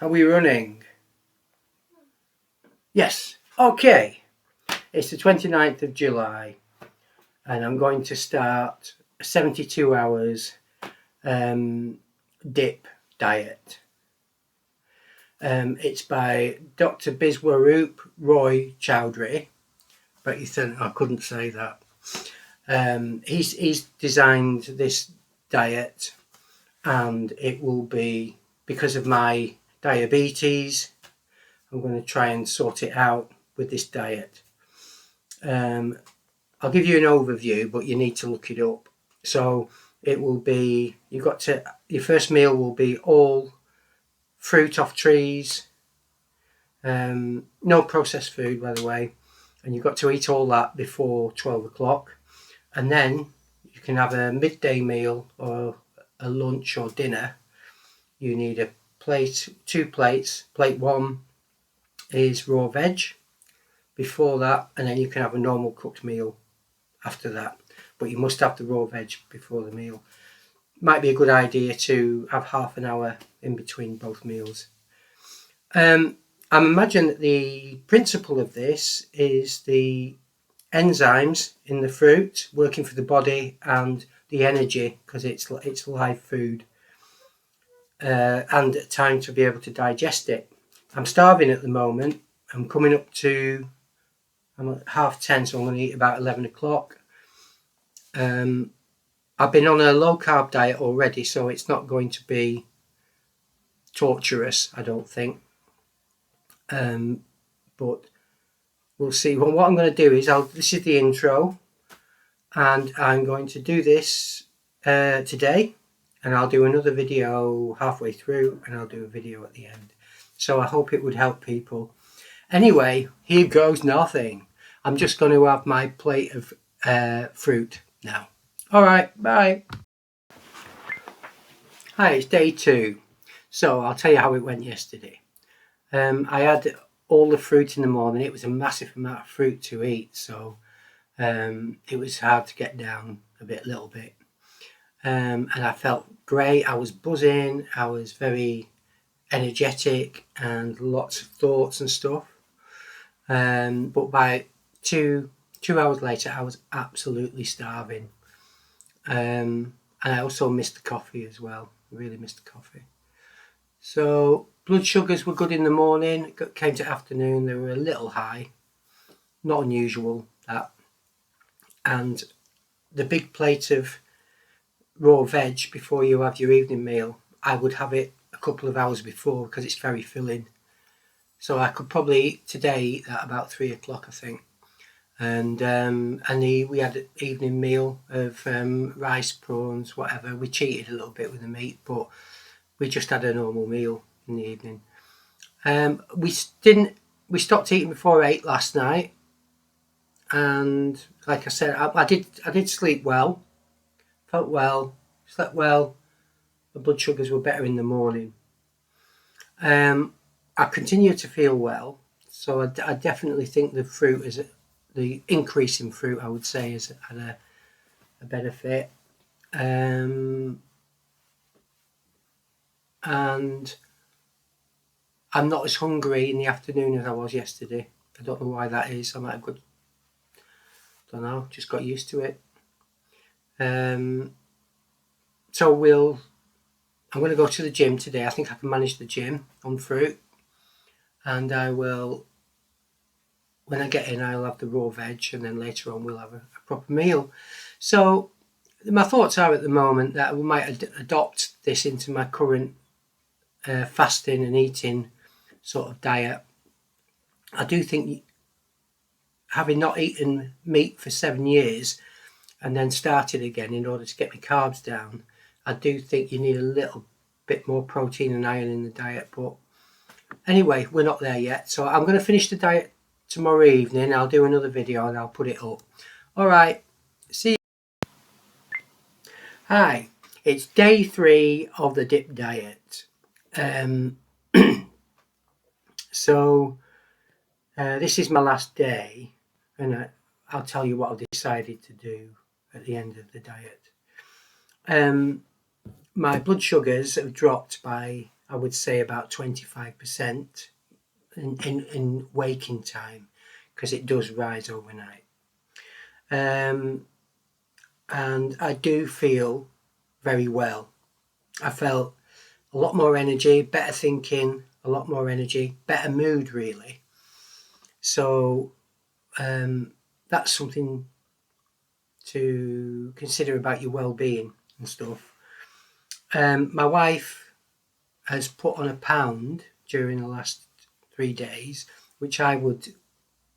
Are we running? Yes. Okay. It's the 29th of July and I'm going to start a 72 hours dip diet. It's by Dr. Biswaroop Roy Chowdhury, but you think I couldn't say that. He's designed this diet, and it will be because of my diabetes. I'm going to try and sort it out with this diet. I'll give you an overview, but you need to look it up. So it will be, your first meal will be all fruit off trees, no processed food, by the way, and you've got to eat all that before 12 o'clock. And then you can have a midday meal or a lunch or dinner. You need a plate, 2 plates. Plate 1 is raw veg before that, and then you can have a normal cooked meal after that. But you must have the raw veg before the meal. Might be a good idea to have half an hour in between both meals. I imagine that the principle of this is the enzymes in the fruit working for the body and the energy, because it's live food, and time to be able to digest it. I'm starving at the moment. I'm coming up to, I'm at 10:30, so I'm going to eat about 11 o'clock. I've been on a low carb diet already, so it's not going to be torturous, I don't think. But we'll see. Well, what I'm going to do is, this is the intro, and I'm going to do this today, and I'll do another video halfway through, and I'll do a video at the end. So I hope it would help people. Anyway, here goes nothing. I'm just going to have my plate of fruit now. All right, bye. Hi, it's day 2. So I'll tell you how it went yesterday. I had all the fruit in the morning. It was a massive amount of fruit to eat, so it was hard to get down a little bit. And I felt great. I was buzzing. I was very energetic and lots of thoughts and stuff. But by two hours later, I was absolutely starving. And I also missed the coffee as well. Really missed the coffee. So blood sugars were good in the morning. It came to afternoon, they were a little high. Not unusual, that. And the big plate of raw veg before you have your evening meal, I would have it a couple of hours before because it's very filling. So I could probably eat today at about 3 o'clock, I think. And we had an evening meal of rice, prawns, whatever. We cheated a little bit with the meat, but we just had a normal meal in the evening. We stopped eating before 8 last night, and like I said, I did sleep well, felt well, slept well. The blood sugars were better in the morning. I continue to feel well, so I definitely think the increase in fruit, I would say, has had a benefit. And I'm not as hungry in the afternoon as I was yesterday. I don't know why that is. I might have just got used to it. So I'm going to go to the gym today. I think I can manage the gym on fruit, and I will, when I get in, I'll have the raw veg, and then later on we'll have a proper meal. So my thoughts are at the moment that we might adopt this into my current fasting and eating sort of diet. I do think, having not eaten meat for 7 years and then started again in order to get my carbs down, I do think you need a little bit more protein and iron in the diet. But anyway, we're not there yet. So I'm going to finish the diet tomorrow evening. I'll do another video and I'll put it up. All right, see you. Hi, it's day 3 of the dip diet. So this is my last day, and I'll tell you what I've decided to do at the end of the diet. My blood sugars have dropped by I would say about 25% in waking time, because it does rise overnight. And I do feel very well. I felt a lot more energy, better thinking, a lot more energy, better mood really. So that's something to consider about your well-being and stuff. My wife has put on £1 during the last 3 days, which I would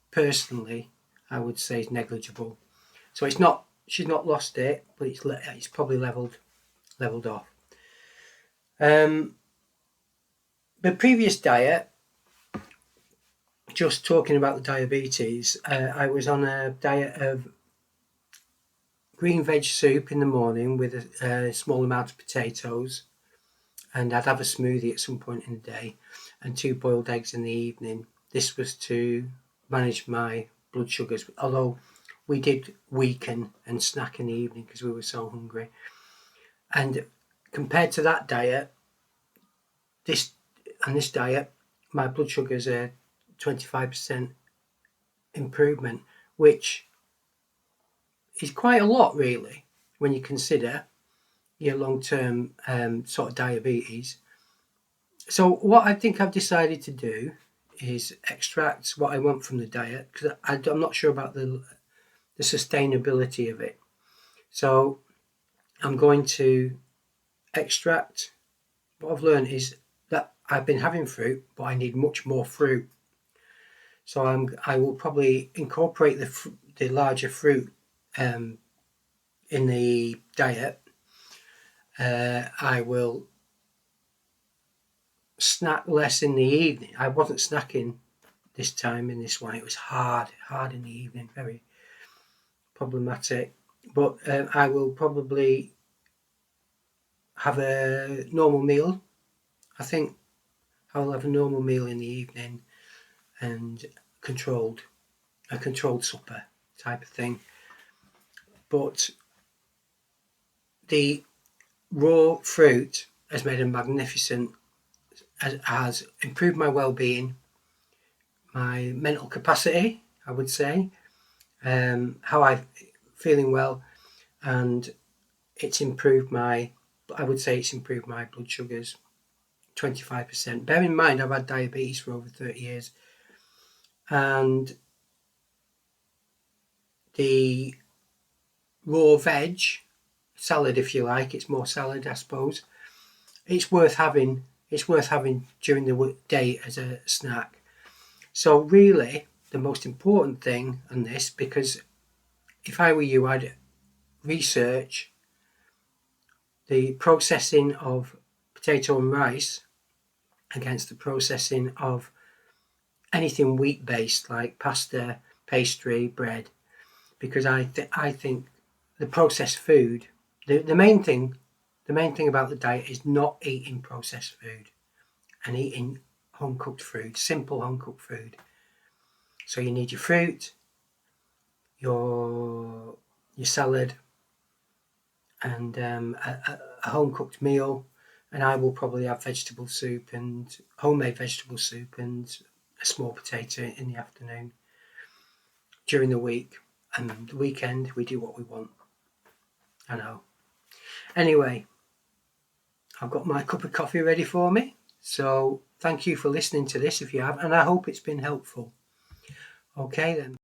personally, I would say is negligible. So it's not, she's not lost it, but it's probably leveled off. The previous diet, just talking about the diabetes, I was on a diet of green veg soup in the morning with a small amount of potatoes, and I'd have a smoothie at some point in the day, and 2 boiled eggs in the evening. This was to manage my blood sugars, although we did weaken and snack in the evening because we were so hungry. And compared to that diet, this diet, my blood sugars are 25% improvement, which is quite a lot really when you consider your long-term sort of diabetes. So what I think I've decided to do is extract what I want from the diet, because I'm not sure about the sustainability of it. So I'm going to extract. What I've learned is that I've been having fruit, but I need much more fruit. So I will probably incorporate the larger fruit in the diet. I will snack less in the evening. I wasn't snacking this time in this one. It was hard in the evening, very problematic. But I will probably have a normal meal. I think I will have a normal meal in the evening and a controlled supper type of thing. But the raw fruit has made a magnificent, has improved my well-being, my mental capacity, I would say, how I'm feeling well, and it's improved my blood sugars 25%. Bear in mind, I've had diabetes for over 30 years, and the raw veg salad, if you like, it's more salad, I suppose. It's worth having during the day as a snack. So really, the most important thing on this, because if I were you, I'd research the processing of potato and rice against the processing of anything wheat-based like pasta, pastry, bread, because I think the processed food, the main thing about the diet is not eating processed food and eating home-cooked food, simple home-cooked food. So you need your fruit, your salad, and a home-cooked meal. And I will probably have vegetable soup and homemade vegetable soup and a small potato in the afternoon during the week. And the weekend, we do what we want. I know. Anyway, I've got my cup of coffee ready for me. So thank you for listening to this if you have, and I hope it's been helpful. Okay then.